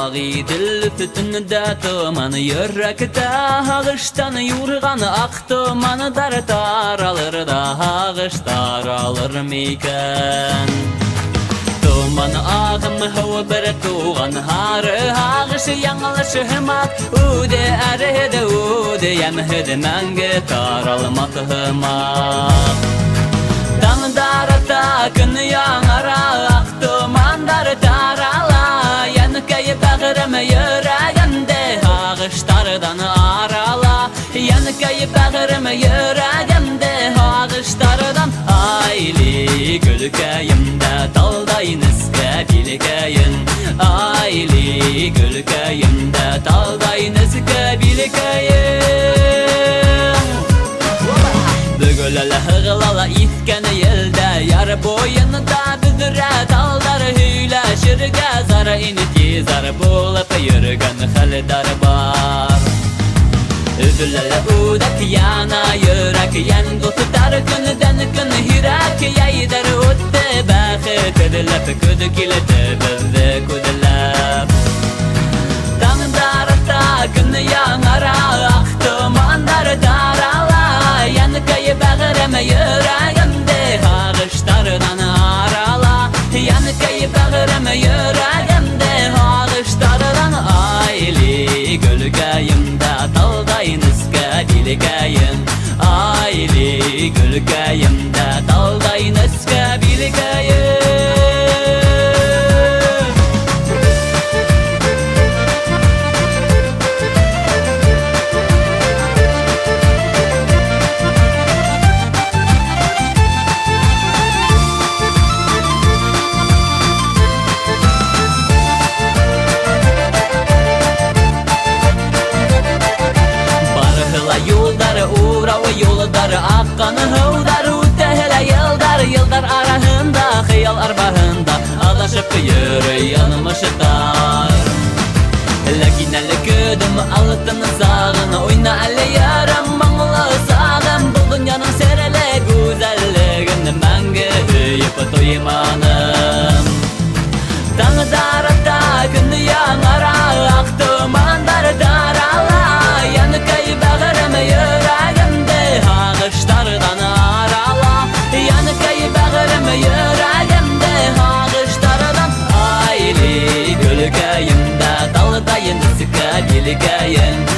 Ağı dil tütünde tumanı yürekte Ağıştan yurgan ak tumanı dar alır da ağıştar alır miken Tuman ağım hava bir tuğan harı Ağışı yanlışı hımak Ude erhede ude yemhede menge tar almak hımak Dan darata kın yanara ak tumanlar darala Yanıkayı bağırma yüreğimde Ağışlardan arala Yanıkayı bağırma yüreğimde Ağışlardan Ayli gölkəyimdə Daldayın iskə bilkəyin Ayli gölkəyimdə Daldayın iskə bilkəyin Bögölələ hığılala itkəni yeldə Yar boyunda büdürə Daldar hüyləşir gəzar İniti zar bulup yürgən xəldar var Üdülələ udak yana yürək Yen tutar günüdən gün hirək Yaydır uttu bəxit ediləp Küdük ilə təbəvvə küdüləp Dağdarda gün yanara Aktumanlar darala Yanıkayı bağırma yüreğimde Ağışlardan arala Yanıkayı bağırma yüreğimde Ağışlardan Ayli gölkəyimdə Daldayın iskə bilkəyin Ayli gölkəyimdə Daldayın iskə bilkəyin Yollar akkanı hıvdar Üttehele yıldar arahında Xiyal arbahında Alaşıp yürü yanımışlar Lakinəli güdüm altın sağın Oyna əli yarım Mağlı sağım Bu dünyanın serele güzelliğini Məngə hüyüp toymanım Dağdarda gün yanara Aktumanlar darala Yanıkayı bağırma yüreğimde Ağışlardan arala Yanıkayı bağırma yüreğimde Ağışlardan Ayli gölkəyimdə Daldayın iskə bilkəyin